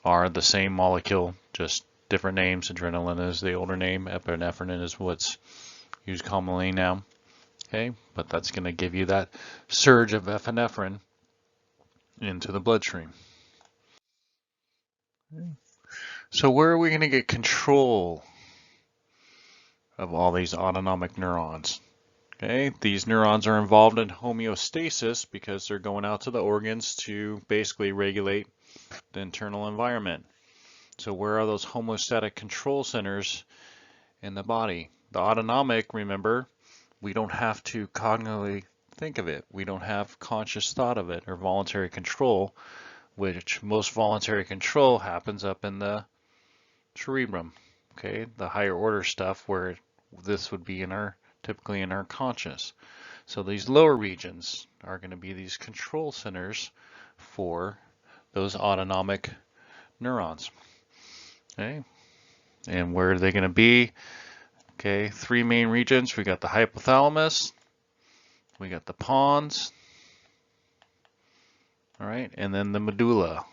are the same molecule, just different names. Adrenaline is the older name, epinephrine is what's used commonly now. Okay, but that's going to give you that surge of epinephrine into the bloodstream. Okay. So where are we going to get control of all these autonomic neurons? Okay, these neurons are involved in homeostasis because they're going out to the organs to basically regulate the internal environment. So where are those homeostatic control centers in the body? The autonomic, remember, we don't have to cognitively think of it. We don't have conscious thought of it or voluntary control, which most voluntary control happens up in the cerebrum, okay, the higher order stuff where this would be in our typically in our conscious. So these lower regions are going to be these control centers for those autonomic neurons. Okay, and where are they going to be? Okay, three main regions. We got the hypothalamus, we got the pons, all right, and then the medulla.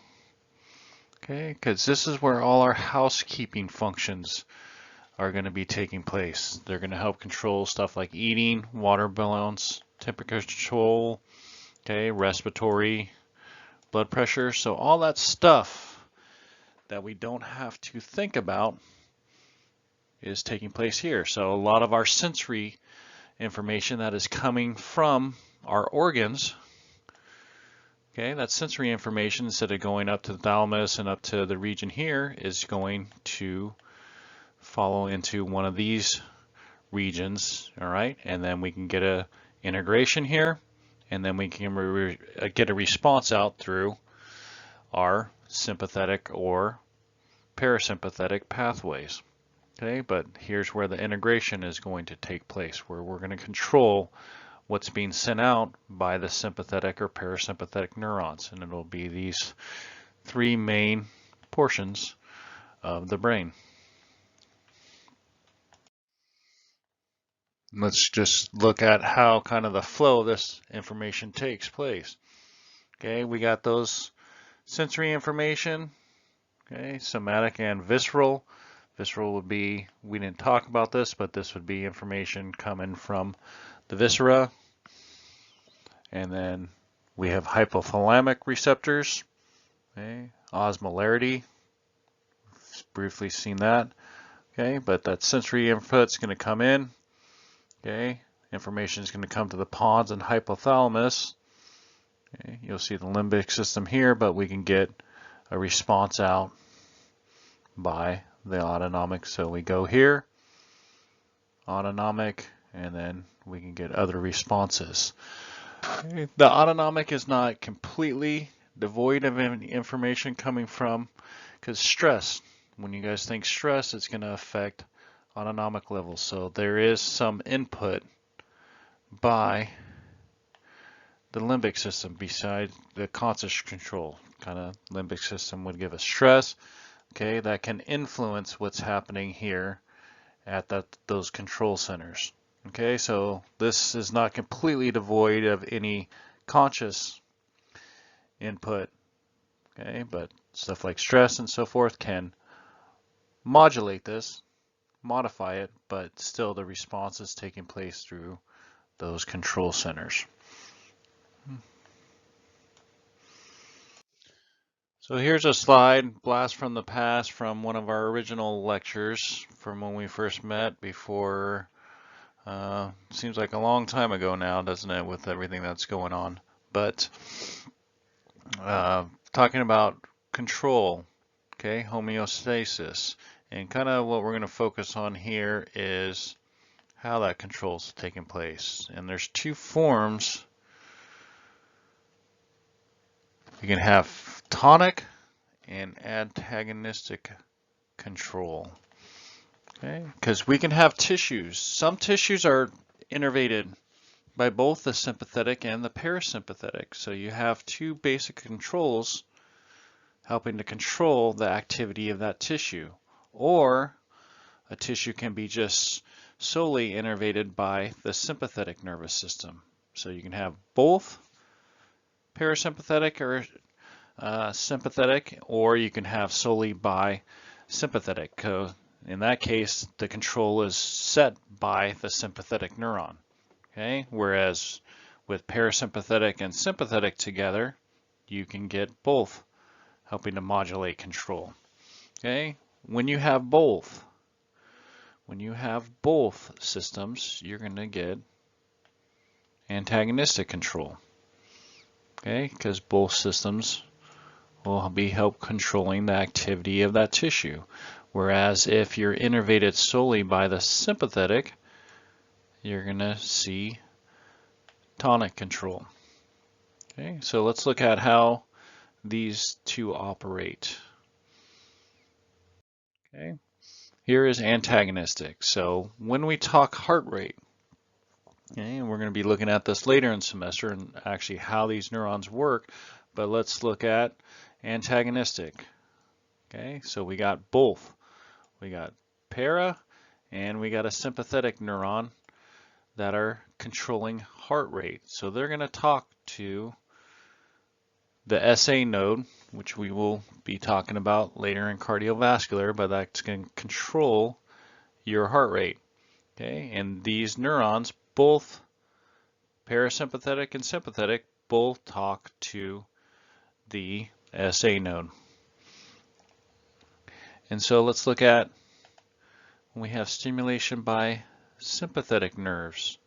Okay, because this is where all our housekeeping functions are going to be taking place. They're going to help control stuff like eating, water balance, temperature control, okay, respiratory, blood pressure. So all that stuff that we don't have to think about is taking place here. So a lot of our sensory information that is coming from our organs, okay, that sensory information, instead of going up to the thalamus and up to the region here, is going to follow into one of these regions, all right, and then we can get a integration here, and then we can get a response out through our sympathetic or parasympathetic pathways. Okay, but here's where the integration is going to take place, where we're going to control what's being sent out by the sympathetic or parasympathetic neurons, and it'll be these three main portions of the brain. Let's just look at how kind of the flow of this information takes place. Okay, we got those sensory information, okay, somatic and visceral. Visceral would be, we didn't talk about this, but this would be information coming from the viscera. And then we have hypothalamic receptors, okay, osmolarity, briefly seen that, okay, but that sensory input is going to come in. Okay, information is going to come to the pons and hypothalamus. Okay, you'll see the limbic system here, but we can get a response out by the autonomic. So we go here, autonomic, and then we can get other responses. Okay, the autonomic is not completely devoid of any information coming from, because stress, when you guys think stress, it's going to affect autonomic levels. So there is some input by the limbic system besides the conscious control. Kind of limbic system would give us stress, okay, that can influence what's happening here at those control centers. Okay, so this is not completely devoid of any conscious input, okay, but stuff like stress and so forth can modulate this, modify it, but still the response is taking place through those control centers. So here's a slide, blast from the past from one of our original lectures from when we first met before, seems like a long time ago now, doesn't it, with everything that's going on. But talking about control, okay, homeostasis, and kind of what we're going to focus on here is how that control is taking place. And there's two forms. You can have tonic and antagonistic control. Okay, because we can have tissues. Some tissues are innervated by both the sympathetic and the parasympathetic. So you have two basic controls helping to control the activity of that tissue. Or a tissue can be just solely innervated by the sympathetic nervous system. So you can have both parasympathetic or sympathetic, or you can have solely by sympathetic. In that case, the control is set by the sympathetic neuron. Okay, whereas with parasympathetic and sympathetic together, you can get both helping to modulate control. Okay, when you have both systems, you're going to get antagonistic control. Okay, because both systems will be help controlling the activity of that tissue. Whereas if you're innervated solely by the sympathetic, you're going to see tonic control. Okay, so let's look at how these two operate. Okay, here is antagonistic. So when we talk heart rate, okay, and we're going to be looking at this later in semester and actually how these neurons work, but let's look at antagonistic. Okay, so we got both. We got para and we got a sympathetic neuron that are controlling heart rate. So they're going to talk to the SA node, which we will be talking about later in cardiovascular, but that's going to control your heart rate. Okay, and these neurons, both parasympathetic and sympathetic, both talk to the SA node. And so let's look at when we have stimulation by sympathetic nerves.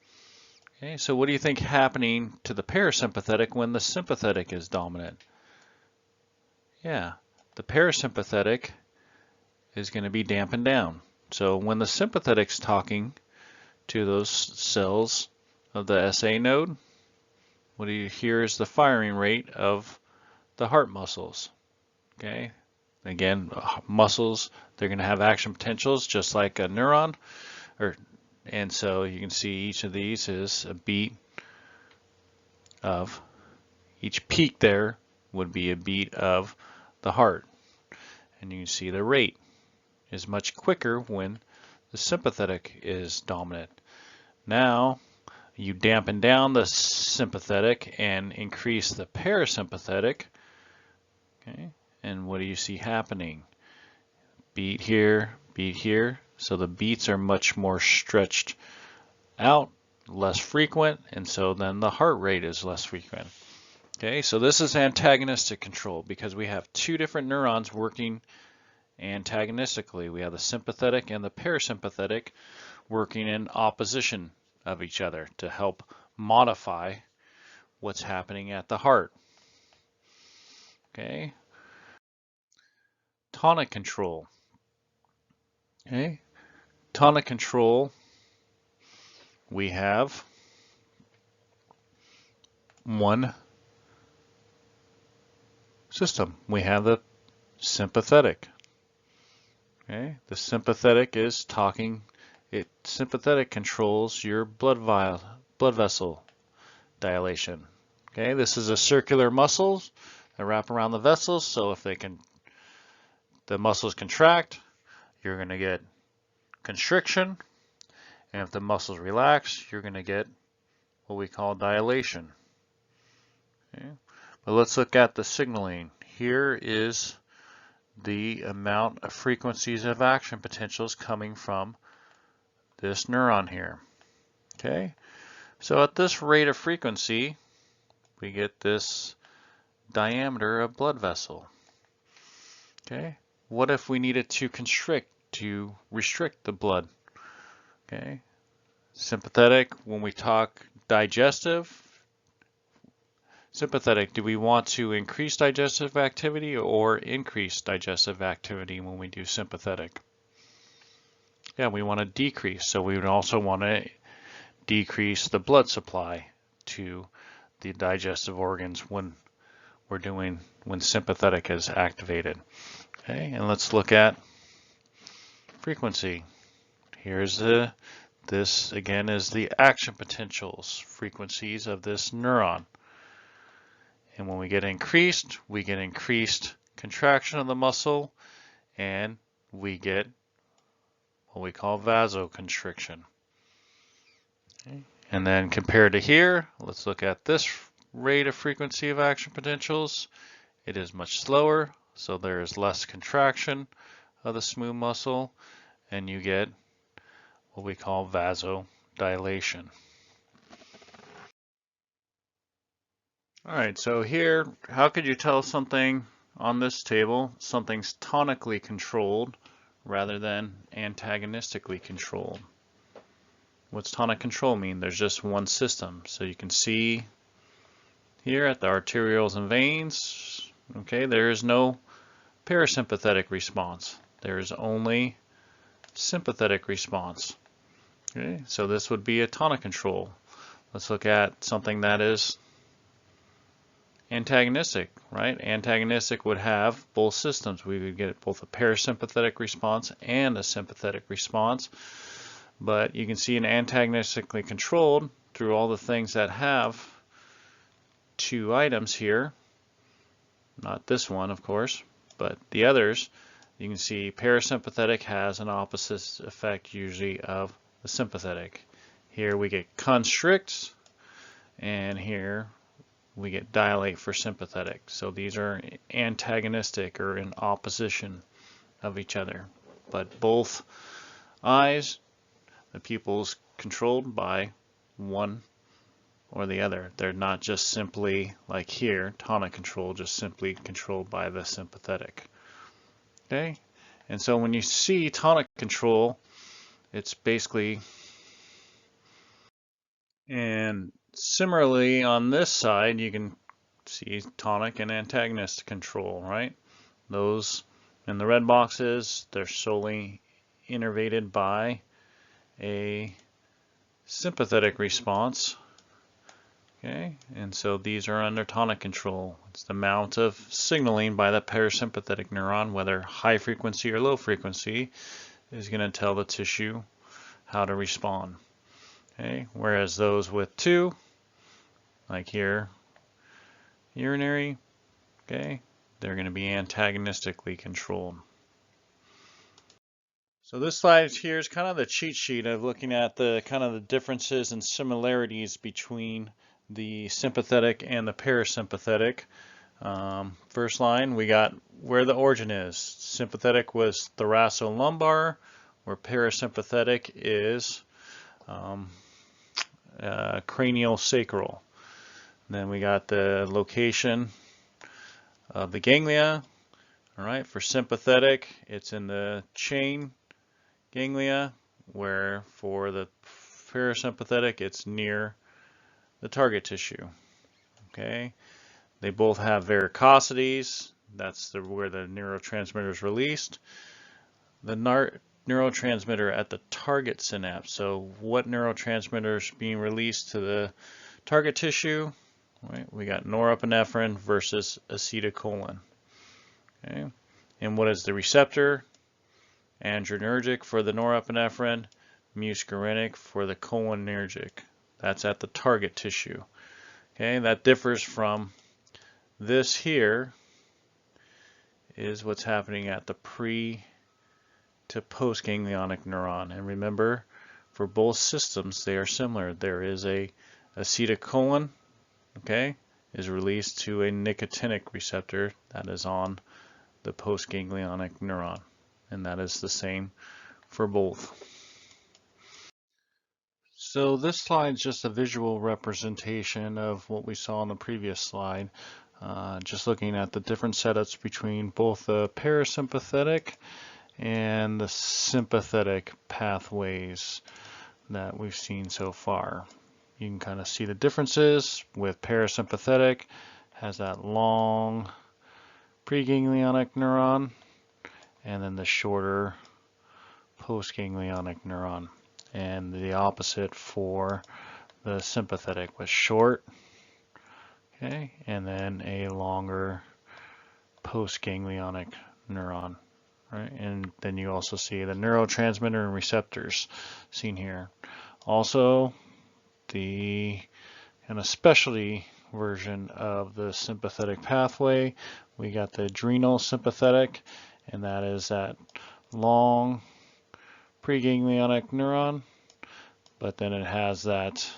Okay, so what do you think happening to the parasympathetic when the sympathetic is dominant? Yeah, the parasympathetic is going to be dampened down. So when the sympathetic's talking to those cells of the SA node, what do you hear is the firing rate of the heart muscles. Okay, again, muscles, they're going to have action potentials just like a neuron, and so you can see each of these is a beat of, each peak there would be a beat of the heart. And you can see the rate is much quicker when the sympathetic is dominant. Now you dampen down the sympathetic and increase the parasympathetic. Okay, and what do you see happening? Beat here, beat here. So the beats are much more stretched out, less frequent, and so then the heart rate is less frequent. Okay, so this is antagonistic control because we have two different neurons working antagonistically. We have the sympathetic and the parasympathetic working in opposition of each other to help modify what's happening at the heart. Okay, tonic control. Okay, tonic control, we have one system. We have the sympathetic. Okay, the sympathetic is talking. Sympathetic controls your blood vessel dilation. Okay, this is a circular muscles that wrap around the vessels. So if the muscles contract, you're going to get constriction, and if the muscles relax, you're going to get what we call dilation. Okay. But let's look at the signaling. Here is the amount of frequencies of action potentials coming from this neuron here. Okay, so at this rate of frequency, we get this diameter of blood vessel. Okay, what if we needed to constrict to restrict the blood? Okay, sympathetic, when we talk digestive, sympathetic, do we want to increase digestive activity or increase digestive activity when we do sympathetic? Yeah, we want to decrease. So we would also want to decrease the blood supply to the digestive organs when sympathetic is activated. Okay, and let's look at frequency. Here's this again is the action potentials, frequencies of this neuron. And when we get increased contraction of the muscle, and we get what we call vasoconstriction. Okay. And then compared to here, let's look at this rate of frequency of action potentials. It is much slower, so there is less contraction of the smooth muscle, and you get what we call vasodilation. All right, so here, how could you tell something on this table, something's tonically controlled rather than antagonistically controlled? What's tonic control mean? There's just one system. So you can see here at the arterioles and veins, okay, there is no parasympathetic response. There is only sympathetic response. Okay, so this would be a tonic control. Let's look at something that is antagonistic, right? Antagonistic would have both systems. We would get both a parasympathetic response and a sympathetic response. But you can see an antagonistically controlled through all the things that have two items here. Not this one, of course, but the others. You can see parasympathetic has an opposite effect usually of the sympathetic. Here we get constrict, and here we get dilate for sympathetic. So these are antagonistic or in opposition of each other. But both eyes, the pupils controlled by one or the other. They're not just simply like here, tonic control, just simply controlled by the sympathetic. Okay, and so when you see tonic control, it's basically, and similarly on this side, you can see tonic and antagonist control, right? Those in the red boxes, they're solely innervated by a sympathetic response. Okay, and so these are under tonic control. It's the amount of signaling by the parasympathetic neuron, whether high frequency or low frequency, is going to tell the tissue how to respond. Okay, whereas those with two, like here, urinary, okay, they're going to be antagonistically controlled. So this slide here is kind of the cheat sheet of looking at the kind of the differences and similarities between the sympathetic and the parasympathetic. First line, we got where the origin is. Sympathetic was thoracolumbar, where parasympathetic is cranial sacral. Then we got the location of the ganglia. All right, for sympathetic, it's in the chain ganglia, where for the parasympathetic, it's near the target tissue. Okay, they both have varicosities. That's where the neurotransmitter is released. The neurotransmitter at the target synapse. So what neurotransmitter is being released to the target tissue? Right, we got norepinephrine versus acetylcholine. Okay, and what is the receptor? Adrenergic for the norepinephrine, muscarinic for the cholinergic. That's at the target tissue. Okay, that differs from this here is what's happening at the pre to postganglionic neuron. And remember, for both systems, they are similar. There is a acetylcholine, okay, is released to a nicotinic receptor that is on the postganglionic neuron. And that is the same for both. So this slide is just a visual representation of what we saw on the previous slide. Just looking at the different setups between both the parasympathetic and the sympathetic pathways that we've seen so far. You can kind of see the differences with parasympathetic, has that long preganglionic neuron, and then the shorter postganglionic neuron. And the opposite for the sympathetic was short, okay, and then a longer postganglionic neuron, right? And then you also see the neurotransmitter and receptors seen here. Also, the kind of specialty version of the sympathetic pathway, we got the adrenal sympathetic, and that is that long preganglionic neuron, but then it has that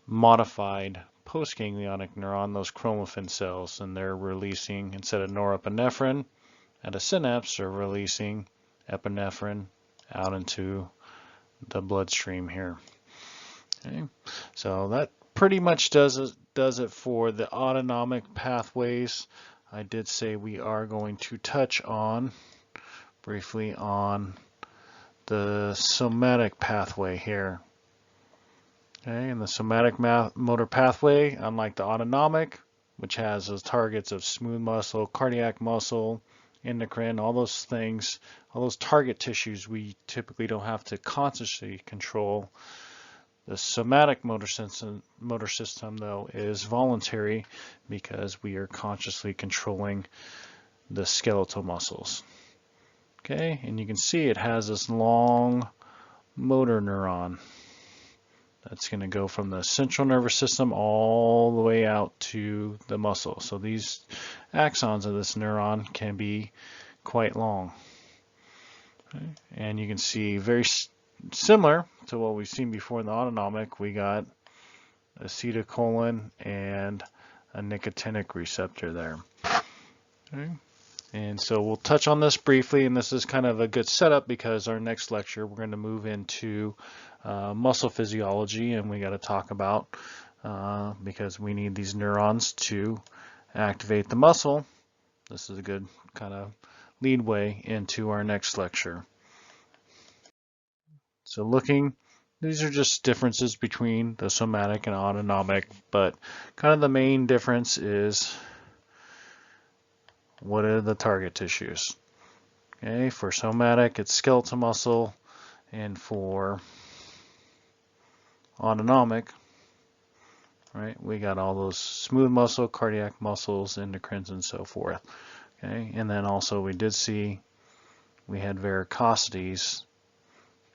modified postganglionic neuron, those chromaffin cells, and they're releasing, instead of norepinephrine at a synapse, they're releasing epinephrine out into the bloodstream here. Okay. So that pretty much does it for the autonomic pathways. I did say we are going to touch on briefly on the somatic pathway here. Okay, and the somatic motor pathway, unlike the autonomic, which has those targets of smooth muscle, cardiac muscle, endocrine, all those things, all those target tissues we typically don't have to consciously control. The somatic motor system, though, is voluntary because we are consciously controlling the skeletal muscles. Okay, and you can see it has this long motor neuron that's going to go from the central nervous system all the way out to the muscle. So these axons of this neuron can be quite long. Okay. And you can see very similar to what we've seen before in the autonomic, we got acetylcholine and a nicotinic receptor there. Okay. And so we'll touch on this briefly, and this is kind of a good setup because our next lecture we're going to move into muscle physiology, and we got to talk about because we need these neurons to activate the muscle. This is a good kind of lead way into our next lecture. So these are just differences between the somatic and autonomic, but kind of the main difference is what are the target tissues. Okay, for somatic it's skeletal muscle, and for autonomic, right, we got all those smooth muscle, cardiac muscles, endocrines, and so forth. Okay, and then also we did see we had varicosities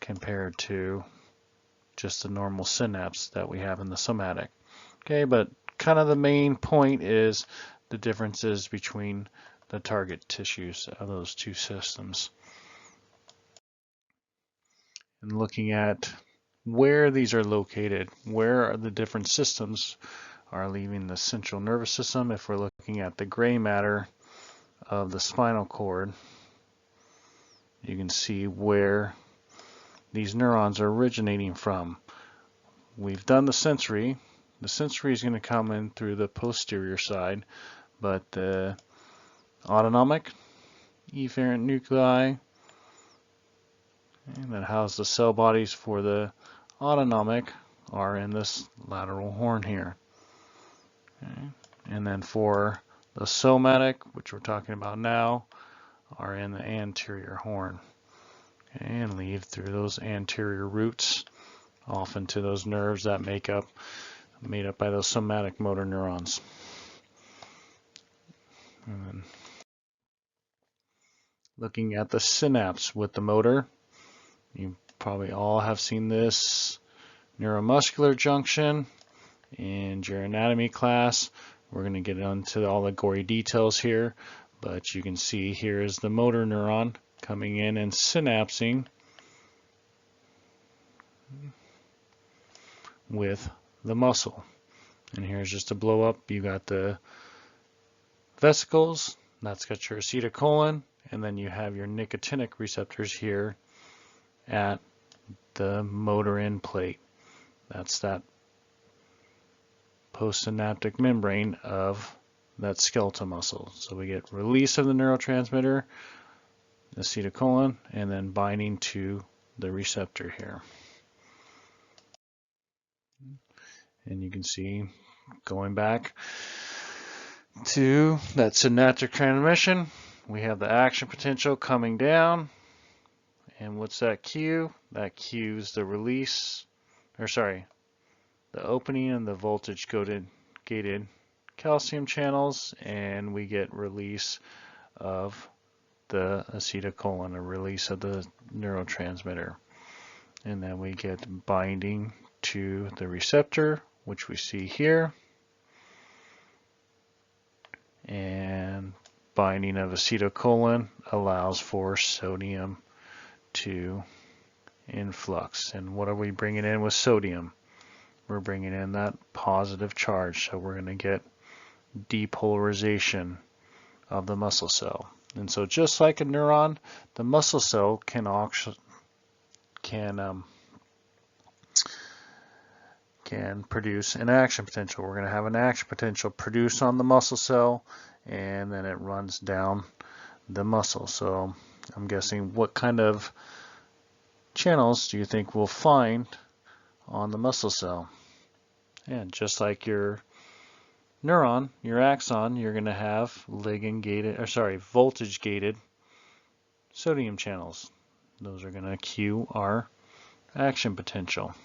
compared to just the normal synapse that we have in the somatic. Okay, but kind of the main point is the differences between the target tissues of those two systems. And looking at where these are located, where are the different systems are leaving the central nervous system. If we're looking at the gray matter of the spinal cord, you can see where these neurons are originating from. We've done the sensory. The sensory is going to come in through the posterior side, but the autonomic, efferent nuclei, and that house the cell bodies for the autonomic are in this lateral horn here. Okay. And then for the somatic, which we're talking about now, are in the anterior horn. Okay, and lead through those anterior roots off into those nerves that made up by those somatic motor neurons. And then looking at the synapse with the motor, you probably all have seen this neuromuscular junction in your anatomy class. We're going to get into all the gory details here, but you can see here is the motor neuron coming in and synapsing with the muscle. And here's just a blow up. You got the vesicles, that's got your acetylcholine, and then you have your nicotinic receptors here at the motor end plate. That's that postsynaptic membrane of that skeletal muscle. So we get release of the neurotransmitter, acetylcholine, and then binding to the receptor here. And you can see going back to that synaptic transmission, we have the action potential coming down, And what's that cue? That cues the release, the opening and the voltage gated calcium channels, and we get release of the acetylcholine, a release of the neurotransmitter. And then we get binding to the receptor, which we see here, and binding of acetylcholine allows for sodium to influx. And what are we bringing in with sodium? We're bringing in that positive charge, so we're going to get depolarization of the muscle cell. And so just like a neuron, the muscle cell can produce an action potential. We're going to have an action potential produced on the muscle cell, and then it runs down the muscle. So I'm guessing, what kind of channels do you think we'll find on the muscle cell? And just like your neuron, your axon, you're going to have voltage gated sodium channels. Those are going to cue our action potential.